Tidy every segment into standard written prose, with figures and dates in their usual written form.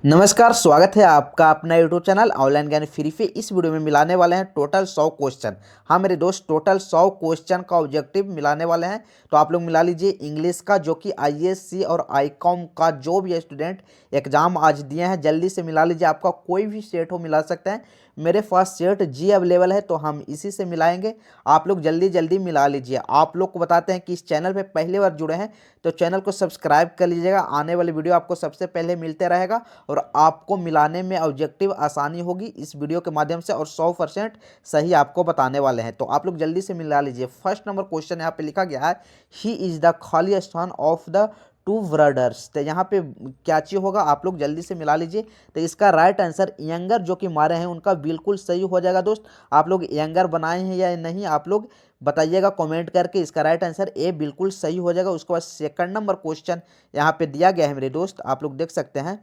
नमस्कार, स्वागत है आपका अपना यूट्यूब चैनल ऑनलाइन ज्ञान फ्री पे। इस वीडियो में मिलाने वाले हैं टोटल 100 क्वेश्चन। हाँ मेरे दोस्त, टोटल 100 क्वेश्चन का ऑब्जेक्टिव मिलाने वाले हैं। तो आप लोग मिला लीजिए इंग्लिश का, जो कि आईएएससी और आईकॉम का जो भी स्टूडेंट एग्जाम आज दिए हैं जल्दी से मिला लीजिए। आपका कोई भी सेट हो मिला सकते हैं। मेरे पास सेट जी अवेलेबल है तो हम इसी से मिलाएंगे। आप लोग जल्दी जल्दी मिला लीजिए। आप लोग को बताते हैं कि इस चैनल पे पहली बार जुड़े हैं तो चैनल को सब्सक्राइब कर लीजिएगा। आने वाली वीडियो आपको सबसे पहले मिलते रहेगा और आपको मिलाने में ऑब्जेक्टिव आसानी होगी इस वीडियो के माध्यम से, और 100% सही आपको बताने वाले हैं। तो आप लोग जल्दी से मिला लीजिए। फर्स्ट नंबर क्वेश्चन यहाँ पे लिखा गया है, ही इज द खाली स्थान ऑफ द टू ब्रदर्स। तो यहाँ पे क्या चीज होगा, आप लोग जल्दी से मिला लीजिए। तो इसका राइट आंसर यंगर जो कि मारे हैं उनका बिल्कुल सही हो जाएगा। दोस्त, आप लोग यंगर बनाए हैं या नहीं आप लोग बताइएगा कमेंट करके। इसका राइट आंसर ए बिल्कुल सही हो जाएगा। उसके बाद सेकंड नंबर क्वेश्चन यहाँ पे दिया गया है मेरे दोस्त, आप लोग देख सकते हैं।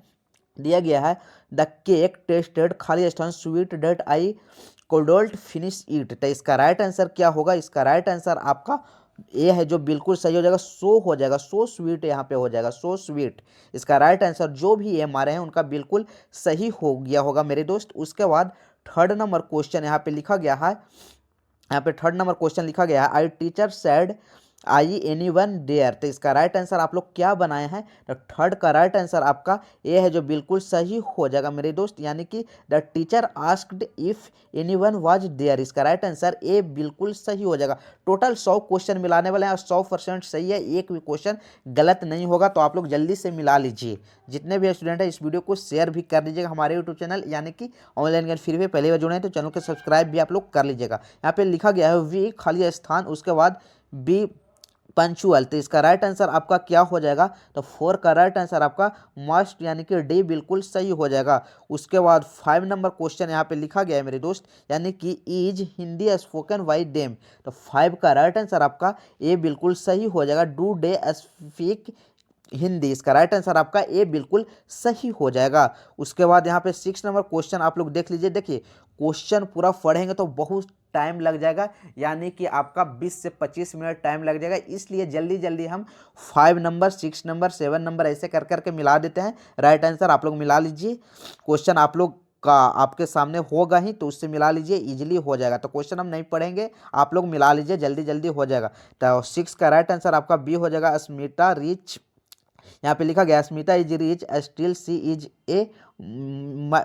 दिया गया है द केक टेस्टेड खाली स्थान स्वीट डेट आई कोल्डोल्ट फिनिश ईट। तो इसका राइट आंसर क्या होगा, इसका राइट आंसर आपका ए है जो बिल्कुल सही हो जाएगा। सो हो जाएगा, सो स्वीट यहाँ पे हो जाएगा, सो स्वीट। इसका राइट आंसर जो भी ए मारे हैं उनका बिल्कुल सही हो गया होगा मेरे दोस्त। उसके बाद थर्ड नंबर क्वेश्चन यहाँ पे लिखा गया है, यहाँ पे थर्ड नंबर क्वेश्चन लिखा गया है, I teacher said I any one dare. तो इसका राइट आंसर आप लोग क्या बनाए हैं, तो थर्ड का राइट आंसर आपका ए है जो बिल्कुल सही हो जाएगा मेरे दोस्त। यानी कि the teacher asked if any one was there. इसका राइट आंसर ए बिल्कुल सही हो जाएगा। टोटल 100 क्वेश्चन मिलाने वाले हैं और 100% सही है, एक भी क्वेश्चन गलत नहीं होगा। तो आप लोग जल्दी से मिला लीजिए। जितने भी स्टूडेंट है इस वीडियो को शेयर भी कर दीजिएगा। हमारे यूट्यूब चैनल यानी कि ऑनलाइन ज्ञान फ्री पे पहले बार जुड़े हैं तो चैनल को सब्सक्राइब भी आप लोग कर लीजिएगा। यहाँ पे लिखा गया है वी खाली स्थान, उसके बाद बी पंचुअल। तो इसका राइट आंसर आपका क्या हो जाएगा, तो 4 का राइट आंसर आपका मस्ट यानी कि डी बिल्कुल सही हो जाएगा। उसके बाद 5 नंबर क्वेश्चन यहाँ पे लिखा गया है मेरे दोस्त, यानी कि is Hindi spoken by them. तो 5 का राइट आंसर आपका ए बिल्कुल सही हो जाएगा। Do they speak Hindi. इसका राइट आंसर आपका ए बिल्कुल सही हो जाएगा। उसके बाद यहाँ पे 6 नंबर क्वेश्चन आप लोग देख लीजिए। देखिए क्वेश्चन पूरा पढ़ेंगे तो बहुत टाइम लग जाएगा, यानी कि आपका 20 से 25 मिनट टाइम लग जाएगा। इसलिए जल्दी जल्दी हम 5 नंबर 6 नंबर 7 नंबर ऐसे कर करके मिला देते हैं। राइट आंसर आप लोग मिला लीजिए। क्वेश्चन आप लोग का आपके सामने होगा ही तो उससे मिला लीजिए, इजीली हो जाएगा। तो क्वेश्चन हम नहीं पढ़ेंगे, आप लोग मिला लीजिए, जल्दी जल्दी हो जाएगा। तो 6 का राइट आंसर आपका बी हो जाएगा, स्मिता रिच। यहाँ पे लिखा गया Smita is rich still she is a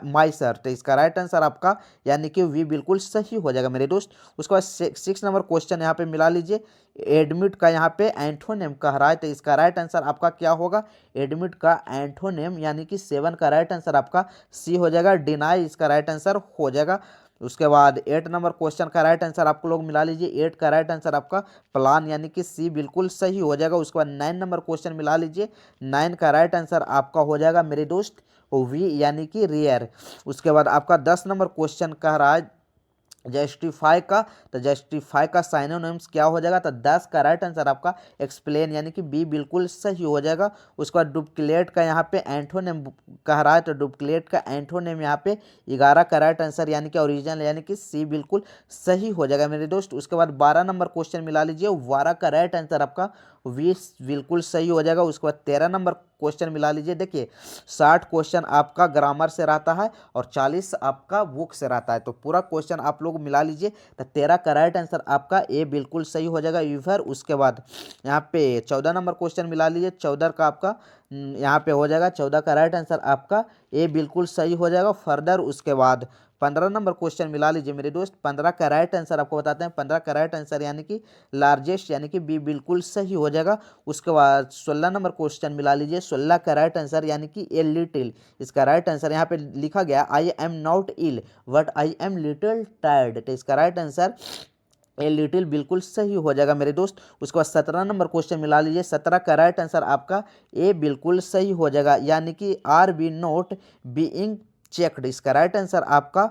miser. तो इसका राइट आंसर आपका यानी कि वी बिल्कुल सही हो जाएगा मेरे दोस्त। उसके बाद 6 नंबर क्वेश्चन यहाँ पे मिला लीजिए। एडमिट का यहाँ पे एंटोनेम कह रहा है, तो इसका राइट आंसर आपका क्या होगा, एडमिट का एंटोनेम यानी कि 7 का राइट आंसर आपका सी हो जाएगा। डिनाई इसका राइट आंसर हो जाएगा। उसके बाद 8 नंबर क्वेश्चन का राइट आंसर आपको लोग मिला लीजिए। 8 का राइट आंसर आपका प्लान यानी कि सी बिल्कुल सही हो जाएगा। उसके बाद 9 नंबर क्वेश्चन मिला लीजिए। 9 का राइट आंसर आपका हो जाएगा मेरे दोस्त वी यानी कि रेयर। उसके बाद आपका 10 नंबर क्वेश्चन कह रहा है जस्टिफाई का, तो जस्टिफाई का साइनोनिम्स क्या हो जाएगा, तो 10 का राइट आंसर आपका एक्सप्लेन यानी कि बी बिल्कुल सही हो जाएगा। उसके बाद डुप्लीकेट का यहाँ पे एंटोनेम कह रहा है, तो डुप्लीकेट का एंटोनेम यहाँ पे 11 का राइट आंसर यानी कि ओरिजिनल यानी कि सी बिल्कुल सही हो जाएगा मेरे दोस्त। उसके बाद 12 नंबर क्वेश्चन मिला लीजिए। 12 का राइट आंसर आपका 20 बिल्कुल सही हो जाएगा। उसके बाद 13 नंबर क्वेश्चन मिला लीजिए। देखिए 60 क्वेश्चन आपका ग्रामर से रहता है और 40 आपका बुक से रहता है, तो पूरा क्वेश्चन आप लोग मिला लीजिए। तो 13 का राइट आंसर आपका ए बिल्कुल सही हो जाएगा यूफर। उसके बाद यहाँ पे 14 नंबर क्वेश्चन मिला लीजिए। 14 का आपका यहाँ पे हो जाएगा, 14 का राइट आंसर आपका ए बिल्कुल सही हो जाएगा फर्दर। उसके बाद 15 नंबर क्वेश्चन मिला लीजिए मेरे दोस्त। 15 का राइट आंसर आपको बताते हैं। 15 का राइट आंसर यानी कि लार्जेस्ट यानी कि बी बिल्कुल सही हो जाएगा। उसके बाद 16 नंबर क्वेश्चन मिला लीजिए। 16 का राइट आंसर यानी कि ए लिटिल। इसका राइट आंसर यहाँ पे लिखा गया I am not ill but I am little tired. तो इसका राइट आंसर ए लिटिल बिल्कुल सही हो जाएगा मेरे दोस्त। उसके बाद 17 नंबर क्वेश्चन मिला लीजिए। 17 का राइट आंसर आपका ए बिल्कुल सही हो जाएगा, यानी कि are be not being checked. इसका राइट आंसर आपका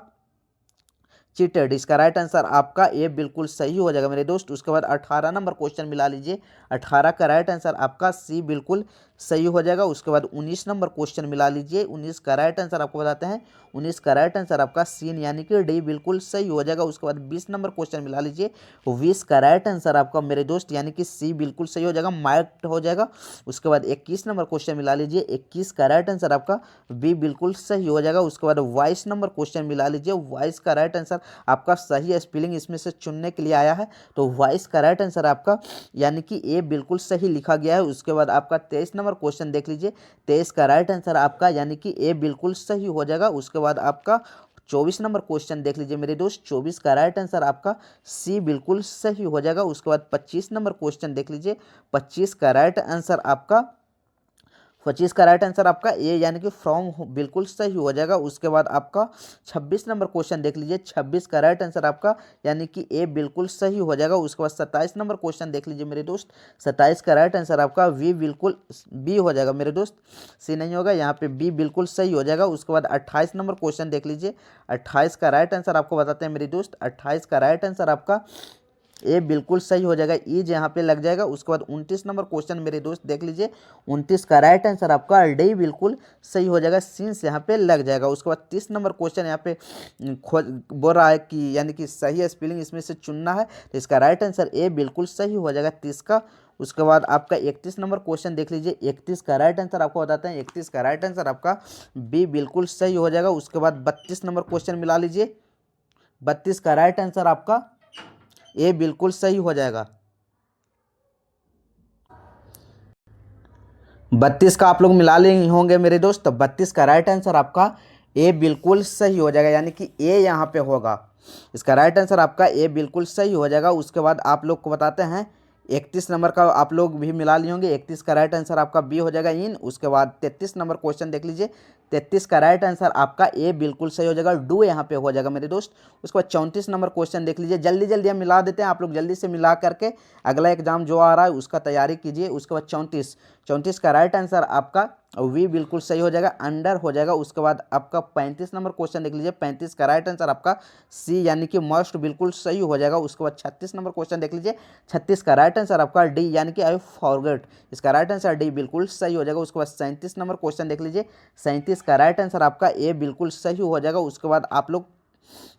चीटेड। इसका राइट आंसर आपका ए बिल्कुल सही हो जाएगा मेरे दोस्त। उसके बाद 18 नंबर क्वेश्चन मिला लीजिए। 18 का राइट आंसर आपका सी बिल्कुल सही हो जाएगा। उसके बाद 19 नंबर क्वेश्चन मिला लीजिए, 19 का राइट आंसर आपको बताते हैं, 19 का राइट आंसर आपका सीन यानी कि डी बिल्कुल सही हो जाएगा। उसके बाद 20 नंबर क्वेश्चन मिला लीजिए, 20 का राइट आंसर आपका मेरे दोस्त यानी कि सी बिल्कुल सही हो जाएगा, मार्क्ड हो जाएगा। उसके बाद 21 नंबर क्वेश्चन मिला लीजिए, 21 का राइट आंसर आपका बी बिल्कुल सही हो जाएगा। उसके बाद 22 नंबर क्वेश्चन मिला लीजिए, 22 का राइट आंसर आपका सही स्पेलिंग इसमें से चुनने के लिए आया है, तो 22 का राइट आंसर आपका यानी कि ए बिल्कुल सही लिखा गया है। उसके बाद आपका 23 नंबर क्वेश्चन देख लीजिए, 23 का राइट आंसर आपका यानी कि ए बिल्कुल सही हो जाएगा। उसके बाद आपका 24 नंबर क्वेश्चन देख लीजिए मेरे दोस्त, 24 का राइट आंसर आपका सी बिल्कुल सही हो जाएगा। उसके बाद 25 नंबर क्वेश्चन देख लीजिए, 25 का राइट आंसर आपका 25 का राइट आंसर आपका ए यानी कि फ्रॉम बिल्कुल सही हो जाएगा। उसके बाद आपका 26 नंबर क्वेश्चन देख लीजिए, 26 का राइट आंसर आपका यानी कि ए बिल्कुल सही हो जाएगा। उसके बाद 27 नंबर क्वेश्चन देख लीजिए मेरे दोस्त, 27 का राइट आंसर आपका वी बिल्कुल बी हो जाएगा मेरे दोस्त, सी नहीं होगा, यहाँ पे बी बिल्कुल सही हो जाएगा। उसके बाद 28 नंबर क्वेश्चन देख लीजिए, 28 का राइट आंसर आपको बताते हैं मेरे दोस्त, 28 का राइट आंसर आपका ए बिल्कुल सही हो जाएगा, ईज यहाँ पे लग जाएगा। उसके बाद 29 नंबर क्वेश्चन मेरे दोस्त देख लीजिए, 29 का राइट आंसर आपका डी बिल्कुल सही हो जाएगा, सीन्स यहाँ पे लग जाएगा। उसके बाद 30 नंबर क्वेश्चन यहाँ पे खोज बोल रहा है कि यानी कि सही स्पेलिंग इसमें से चुनना है, तो इसका राइट आंसर ए बिल्कुल सही हो जाएगा 30 का। उसके बाद आपका 31 नंबर क्वेश्चन देख लीजिए, 31 का राइट आंसर आपको बताते हैं, 31 का राइट आंसर आपका बी बिल्कुल सही हो जाएगा। उसके बाद 32 नंबर क्वेश्चन मिला लीजिए, 32 का राइट आंसर आपका ए बिल्कुल सही हो जाएगा। 32 का आप लोग मिला ले होंगे मेरे दोस्त, तो 32 का राइट आंसर आपका ए बिल्कुल सही हो जाएगा, यानी कि ए यहाँ पे होगा, इसका राइट आंसर आपका ए बिल्कुल सही हो जाएगा। उसके बाद आप लोग को बताते हैं 31 नंबर का आप लोग भी मिला लिए होंगे, 31 का राइट आंसर आपका बी हो जाएगा इन। उसके बाद 33 नंबर क्वेश्चन देख लीजिए, 33 का राइट आंसर आपका ए बिल्कुल सही हो जाएगा, डू यहाँ पे हो जाएगा मेरे दोस्त। उसके बाद 34 नंबर क्वेश्चन देख लीजिए, जल्दी जल्दी हम मिला देते हैं, आप लोग जल्दी से मिला करके अगला एग्जाम जो आ रहा है उसका तैयारी कीजिए। उसके बाद 34 का राइट आंसर आपका वी बिल्कुल सही हो जाएगा, अंडर हो जाएगा। उसके बाद आपका 35 नंबर क्वेश्चन देख लीजिए, 35 का राइट आंसर आपका सी यानी कि मस्ट बिल्कुल सही हो जाएगा। उसके बाद 36 नंबर क्वेश्चन देख लीजिए, 36 का राइट आंसर आपका डी यानी कि आई फॉरगेट, इसका राइट आंसर डी बिल्कुल सही हो जाएगा। उसके बाद 37 नंबर क्वेश्चन देख लीजिए, 37 का राइट आंसर आपका ए बिल्कुल सही हो जाएगा। उसके बाद आप लोग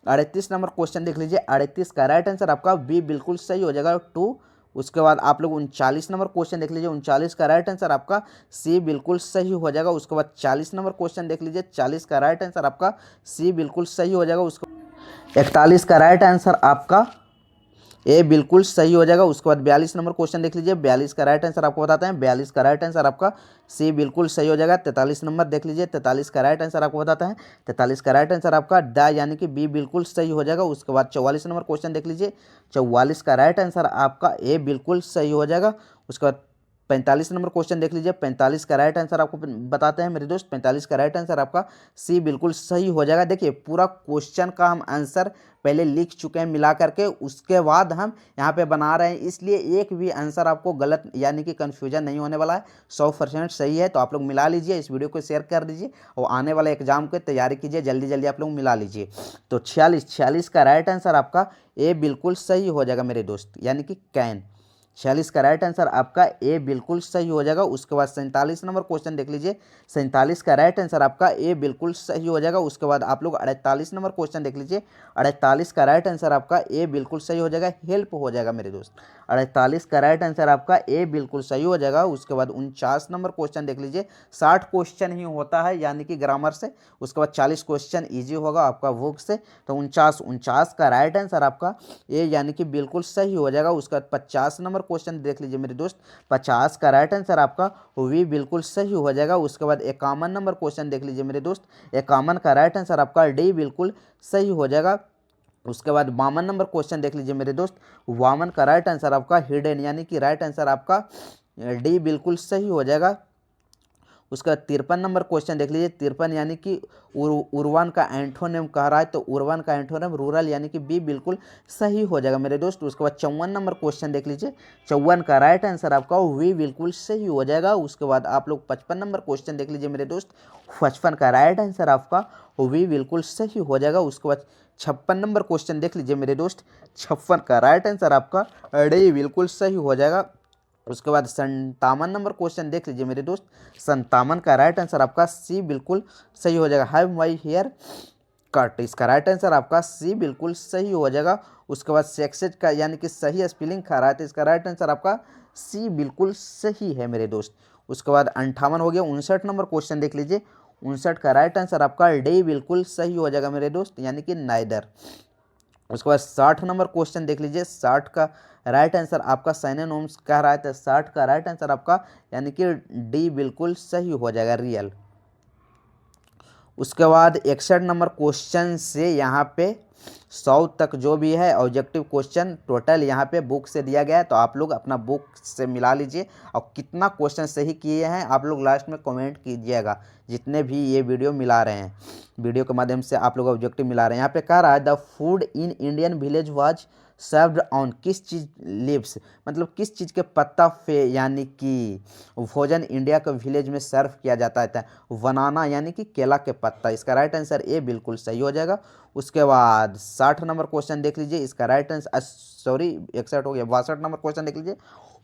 38 नंबर क्वेश्चन देख लीजिए, 38 का राइट आंसर आपका बी बिल्कुल सही हो जाएगा, टू। उसके बाद आप लोग 39 नंबर क्वेश्चन देख लीजिए, 39 का राइट आंसर आपका सी बिल्कुल सही हो जाएगा। उसके बाद 40 नंबर क्वेश्चन देख लीजिए, 40 का राइट आंसर आपका सी बिल्कुल सही हो जाएगा। उसके 41 का राइट आंसर आपका ए बिल्कुल सही हो जाएगा। उसके बाद 42 नंबर क्वेश्चन देख लीजिए, 42 का राइट आंसर आपको बताते हैं, 42 का राइट आंसर आपका सी बिल्कुल सही हो जाएगा। 43 नंबर देख लीजिए, 43 का राइट आंसर आपको बताते हैं, 43 का राइट आंसर आपका ड यानी कि बी बिल्कुल सही हो जाएगा। उसके बाद 44 नंबर क्वेश्चन देख लीजिए, 44 का राइट आंसर आपका ए बिल्कुल सही हो जाएगा। उसके बाद 45 नंबर क्वेश्चन देख लीजिए, 45 का राइट आंसर आपको बताते हैं मेरे दोस्त, 45 का राइट आंसर आपका सी बिल्कुल सही हो जाएगा। देखिए पूरा क्वेश्चन का हम आंसर पहले लिख चुके हैं मिला करके, उसके बाद हम यहाँ पे बना रहे हैं, इसलिए एक भी आंसर आपको गलत यानी कि कन्फ्यूजन नहीं होने वाला है, 100% सही है। तो आप लोग मिला लीजिए, इस वीडियो को शेयर कर दीजिए और आने वाले एग्जाम की तैयारी कीजिए, जल्दी जल्दी आप लोग मिला लीजिए। तो 46 का राइट आंसर आपका ए बिल्कुल सही हो जाएगा मेरे दोस्त, यानी कि कैन, 46 का राइट आंसर आपका ए बिल्कुल सही हो जाएगा। उसके बाद 47 नंबर क्वेश्चन देख लीजिए, 47 का राइट आंसर आपका ए बिल्कुल सही हो जाएगा। उसके बाद आप लोग 48 नंबर क्वेश्चन देख लीजिए, 48 का राइट आंसर आपका ए बिल्कुल सही हो जाएगा, हेल्प हो जाएगा मेरे दोस्त, 48 का राइट आंसर आपका ए बिल्कुल सही हो जाएगा। उसके बाद 49 नंबर क्वेश्चन देख लीजिए, 60 क्वेश्चन ही होता है यानी कि ग्रामर से। उसके बाद 40 क्वेश्चन ईजी होगा आपका बुक से, तो 49 का राइट आंसर आपका ए यानी कि बिल्कुल सही हो जाएगा। उसके बाद 50 नंबर क्वेश्चन देख लीजिए मेरे दोस्त, 50 का राइट आंसर आपका वी बिल्कुल सही हो जाएगा। उसके बाद 51 नंबर क्वेश्चन देख लीजिए मेरे दोस्त, 51 का राइट आंसर आपका डी बिल्कुल सही हो जाएगा। उसके बाद 52 नंबर क्वेश्चन देख लीजिए मेरे दोस्त, 52 का राइट आंसर आपका हिडन यानी कि राइट आंसर आपका डी बिल्कुल सही हो जाएगा। उसका 53 नंबर क्वेश्चन देख लीजिए, 53 यानी कि उर्वन का एंटोनिम कह रहा है, तो उर्वन का एंटोनिम रूरल यानी कि बी बिल्कुल सही हो जाएगा मेरे दोस्त। उसके बाद 54 नंबर क्वेश्चन देख लीजिए, 54 का राइट आंसर आपका वी बिल्कुल सही हो जाएगा। उसके बाद आप लोग 55 नंबर क्वेश्चन देख लीजिए मेरे दोस्त, 55 का राइट आंसर आपका वी बिल्कुल सही हो जाएगा। उसके बाद 56 नंबर क्वेश्चन देख लीजिए मेरे दोस्त, 56 का राइट आंसर आपका डी बिल्कुल सही हो जाएगा। उसके बाद 57 नंबर क्वेश्चन देख लीजिए मेरे दोस्त। 57 का राइट आंसर आपका सी बिल्कुल सही हो जाएगा। हैव माई हेयर कट, इसका राइट आंसर आपका सी बिल्कुल सही हो जाएगा। उसके बाद सेक्सेज का यानी कि सही स्पेलिंग खा रहा है तो इसका राइट आंसर आपका सी बिल्कुल सही है मेरे दोस्त। उसके बाद 58 हो गया। 59 नंबर क्वेश्चन देख लीजिए। 59 का राइट आंसर आपका डी बिल्कुल सही हो जाएगा मेरे दोस्त, यानी कि नाइदर। उसके बाद 60 नंबर क्वेश्चन देख लीजिए। 60 का राइट आंसर आपका साइनोनिम्स कह रहा है तो 60 का राइट आंसर आपका यानी कि डी बिल्कुल सही हो जाएगा, रियल। उसके बाद 61 नंबर क्वेश्चन से यहाँ पे 100 तक जो भी है ऑब्जेक्टिव क्वेश्चन टोटल यहाँ पे बुक से दिया गया है, तो आप लोग अपना बुक से मिला लीजिए और कितना क्वेश्चन सही किए हैं आप लोग लास्ट में कमेंट कीजिएगा। जितने भी ये वीडियो मिला रहे हैं, वीडियो के माध्यम से आप लोग ऑब्जेक्टिव मिला रहे हैं। यहाँ पे कह रहा है the food in Indian village was served on किस चीज़ लिव्स, मतलब किस चीज़ के पत्ता पे यानी कि भोजन इंडिया के विलेज में सर्व किया जाता है। बनाना यानी कि केला के पत्ता, इसका राइट आंसर ए बिल्कुल सही हो जाएगा। उसके बाद 60 नंबर क्वेश्चन देख लीजिए। इसका राइट आंसर सॉरी 61 हो गया, 62 नंबर क्वेश्चन देख लीजिए।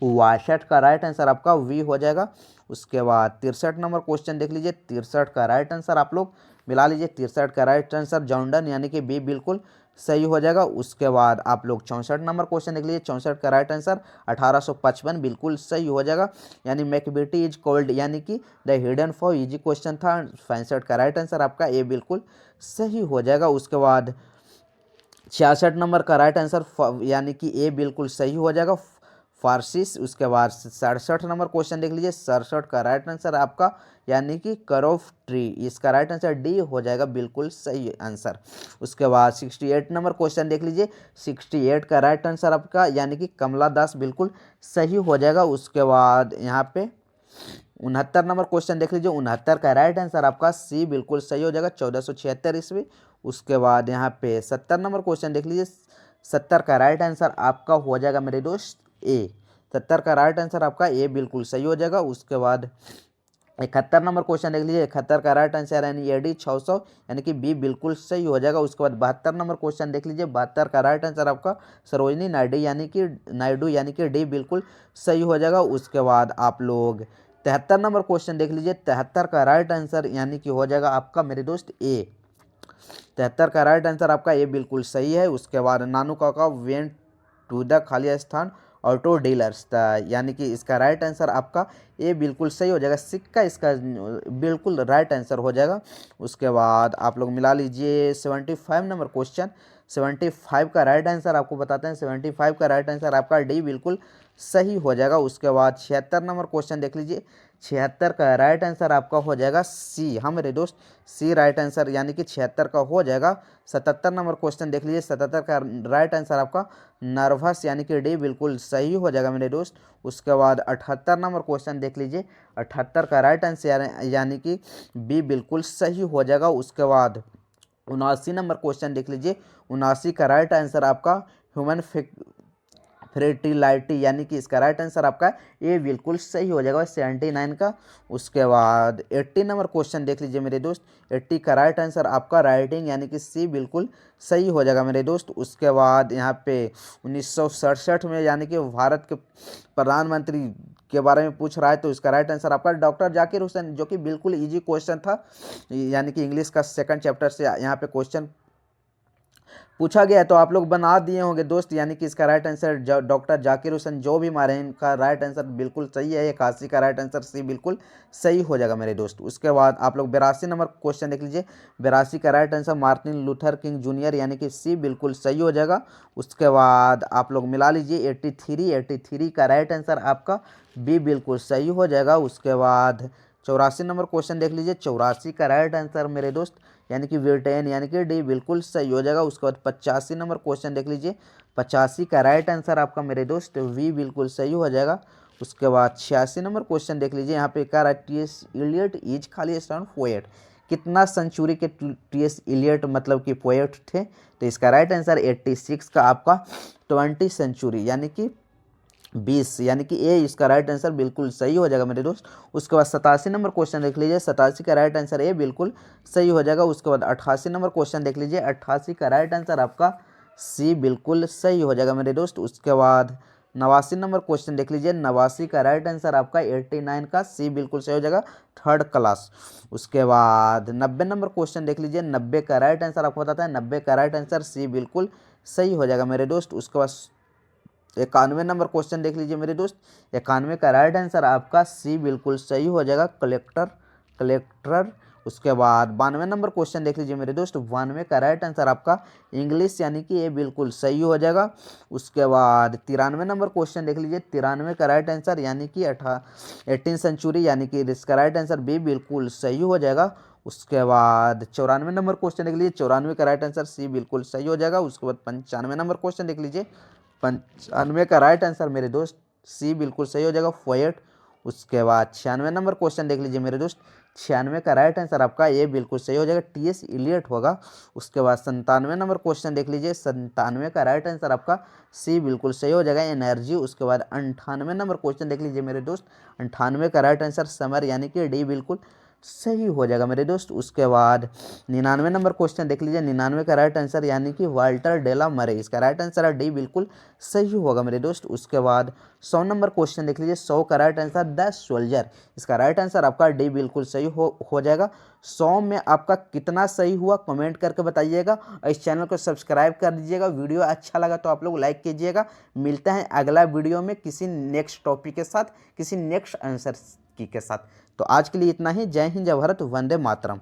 62 का राइट आंसर आपका वी हो जाएगा। उसके बाद 63 नंबर क्वेश्चन देख लीजिए। 63 का राइट आंसर आप लोग मिला लीजिए। 63 का राइट आंसर जॉन्डन यानी कि बी बिल्कुल सही हो जाएगा। उसके बाद आप लोग 64 नंबर क्वेश्चन देख लीजिए। 64 का राइट आंसर 1855 बिल्कुल सही हो जाएगा, यानी मैकबेटी इज कॉल्ड यानी कि the hidden for easy question था। 65 का राइट आंसर आपका ए बिल्कुल सही हो जाएगा। उसके बाद 66 नंबर का राइट आंसर यानी कि ए बिल्कुल सही हो जाएगा, फारसिस। उसके बाद 67 नंबर क्वेश्चन देख लीजिए। 67 का राइट आंसर आपका यानी कि करॉफ ट्री, इसका राइट आंसर डी हो जाएगा बिल्कुल सही आंसर। उसके बाद 68 नंबर क्वेश्चन देख लीजिए। 68 का राइट आंसर आपका यानी कि कमला दास बिल्कुल सही हो जाएगा। उसके बाद यहाँ पे 69 नंबर क्वेश्चन देख लीजिए। 69 का राइट आंसर आपका सी बिल्कुल सही हो जाएगा, 1476 ईस्वी। उसके बाद यहाँ पे 70 नंबर क्वेश्चन देख लीजिए। 70 का राइट आंसर आपका हो जाएगा मेरे दोस्त ए, 70 का राइट आंसर आपका ए बिल्कुल सही हो जाएगा। उसके बाद 71 नंबर क्वेश्चन देख लीजिए। 71 का राइट आंसर यानी एडी 600 यानी कि बी बिल्कुल सही हो जाएगा। उसके बाद 72 नंबर क्वेश्चन देख लीजिए। 72 का राइट आंसर आपका सरोजनी नायडू यानी कि डी बिल्कुल सही हो जाएगा। उसके बाद आप लोग 73 नंबर क्वेश्चन देख लीजिए। 73 का राइट आंसर यानी कि हो जाएगा आपका मेरे दोस्त ए, 73 का राइट आंसर आपका ए बिल्कुल सही है। उसके बाद नानू काका वेंट टू द खाली स्थान ऑटो डीलर्स, यानी कि इसका राइट आंसर आपका ए बिल्कुल सही हो जाएगा। सिक्का इसका बिल्कुल राइट आंसर हो जाएगा। उसके बाद आप लोग मिला लीजिए 75 नंबर क्वेश्चन। 75 का राइट आंसर आपको बताते हैं। 75 का राइट आंसर आपका डी बिल्कुल सही हो जाएगा। उसके बाद 76 नंबर क्वेश्चन देख लीजिए। 76 का राइट आंसर आपका हो जाएगा सी, हाँ मेरे दोस्त सी राइट आंसर यानी कि 76 का हो जाएगा। 77 नंबर क्वेश्चन देख लीजिए। 77 का राइट आंसर आपका नर्वस यानी कि डी बिल्कुल सही हो जाएगा मेरे दोस्त। उसके बाद 78 नंबर क्वेश्चन देख लीजिए। 78 का राइट आंसर यानी कि बी बिल्कुल सही हो जाएगा। उसके बाद 79 नंबर क्वेश्चन देख लीजिए। 79 का राइट आंसर आपका ह्यूमन फर्टिलिटी यानी कि इसका राइट आंसर आपका ए बिल्कुल सही हो जाएगा 79 का। उसके बाद 80 नंबर क्वेश्चन देख लीजिए मेरे दोस्त। 80 का राइट आंसर आपका राइटिंग यानी कि सी बिल्कुल सही हो जाएगा मेरे दोस्त। उसके बाद यहाँ पे 1967 में यानी कि भारत के प्रधानमंत्री के बारे में पूछ रहा है तो इसका राइट आंसर आपका डॉक्टर जाकिर हुसैन, जो कि बिल्कुल ईजी क्वेश्चन था, यानी कि इंग्लिश का सेकंड चैप्टर से यहाँ पे क्वेश्चन पूछा गया है तो आप लोग बना दिए होंगे दोस्त, यानी कि इसका right answer doctor Zakir Hussain जो भी मारे हैं इनका राइट आंसर बिल्कुल सही है। 81 का राइट आंसर सी बिल्कुल सही हो जाएगा मेरे दोस्त। उसके बाद आप लोग 82 नंबर क्वेश्चन देख लीजिए। 82 का right answer Martin Luther king junior यानी कि सी बिल्कुल सही हो जाएगा। उसके बाद आप लोग मिला लीजिए 83 का राइट आंसर आपका बी बिल्कुल सही हो जाएगा। उसके बाद 84 नंबर क्वेश्चन देख लीजिए। 84 का राइट आंसर मेरे दोस्त यानी कि ब्रिटेन यानी कि डी बिल्कुल सही हो जाएगा। उसके बाद 85 नंबर क्वेश्चन देख लीजिए। 85 का राइट आंसर आपका मेरे दोस्त वी बिल्कुल सही हो जाएगा। उसके बाद 86 नंबर क्वेश्चन देख लीजिए। यहाँ पे कह रहा है टी.एस. इलियट इज खाली स्टैंड पोएट, कितना सेंचुरी के टी.एस. इलियट मतलब कि पोएट थे, तो इसका राइट आंसर 86 का आपका 20 सेंचुरी यानी कि 20 यानी कि ए इसका राइट आंसर बिल्कुल सही हो जाएगा मेरे दोस्त। उसके बाद 87 नंबर क्वेश्चन देख लीजिए। 87 का राइट आंसर ए बिल्कुल सही हो जाएगा। उसके बाद 88 नंबर क्वेश्चन देख लीजिए। 88 का राइट आंसर आपका सी बिल्कुल सही हो जाएगा मेरे दोस्त। उसके बाद 89 नंबर क्वेश्चन देख लीजिए, 89 का राइट आंसर आपका 89 का सी बिल्कुल सही हो जाएगा, थर्ड क्लास। उसके बाद 90 नंबर क्वेश्चन देख लीजिए, 90 का राइट आंसर आपको बताता है, 90 का राइट आंसर सी बिल्कुल सही हो जाएगा मेरे दोस्त। उसके बाद 91 नंबर क्वेश्चन देख लीजिए मेरे दोस्त, 91 का राइट आंसर आपका सी बिल्कुल सही हो जाएगा, कलेक्टर कलेक्टर। उसके बाद 92 नंबर क्वेश्चन देख लीजिए मेरे दोस्त, 92 का राइट आंसर आपका इंग्लिश यानी कि ये बिल्कुल सही हो जाएगा। उसके बाद 93 नंबर क्वेश्चन देख लीजिए, 93 का राइट आंसर यानी कि 18 सेंचुरी यानी कि इसका राइट आंसर बी बिल्कुल सही हो जाएगा। उसके बाद 94 नंबर क्वेश्चन देख लीजिए, 94 का राइट आंसर सी बिल्कुल सही हो जाएगा। उसके बाद 95 नंबर क्वेश्चन देख लीजिए, 95 का राइट आंसर मेरे दोस्त सी बिल्कुल सही हो जाएगा, पोएट। उसके बाद 96 नंबर क्वेश्चन देख लीजिए मेरे दोस्त, 96 का राइट आंसर आपका ये बिल्कुल सही हो जाएगा, टी.एस. इलियट होगा। उसके बाद 97 नंबर क्वेश्चन देख लीजिए, 97 का राइट आंसर आपका सी बिल्कुल सही हो जाएगा, एनर्जी। उसके बाद 98 नंबर क्वेश्चन देख लीजिए मेरे दोस्त, 98 का राइट आंसर समर यानी कि डी बिल्कुल सही हो जाएगा मेरे दोस्त। उसके बाद 99 नंबर क्वेश्चन देख लीजिए, 99 का राइट आंसर यानी कि वाल्टर डेला मरे, इसका राइट आंसर है डी बिल्कुल सही होगा मेरे दोस्त। उसके बाद 100 नंबर क्वेश्चन देख लीजिए, 100 का राइट आंसर द सोल्जर, इसका राइट आंसर आपका डी बिल्कुल सही हो जाएगा। 100 में आपका कितना सही हुआ कमेंट करके बताइएगा, और इस चैनल को सब्सक्राइब कर दीजिएगा। वीडियो अच्छा लगा तो आप लोग लाइक कीजिएगा। मिलते हैं अगला वीडियो में किसी नेक्स्ट टॉपिक के साथ, किसी नेक्स्ट आंसर की के साथ। तो आज के लिए इतना ही। जय हिंद, जय भारत, वंदे मातरम।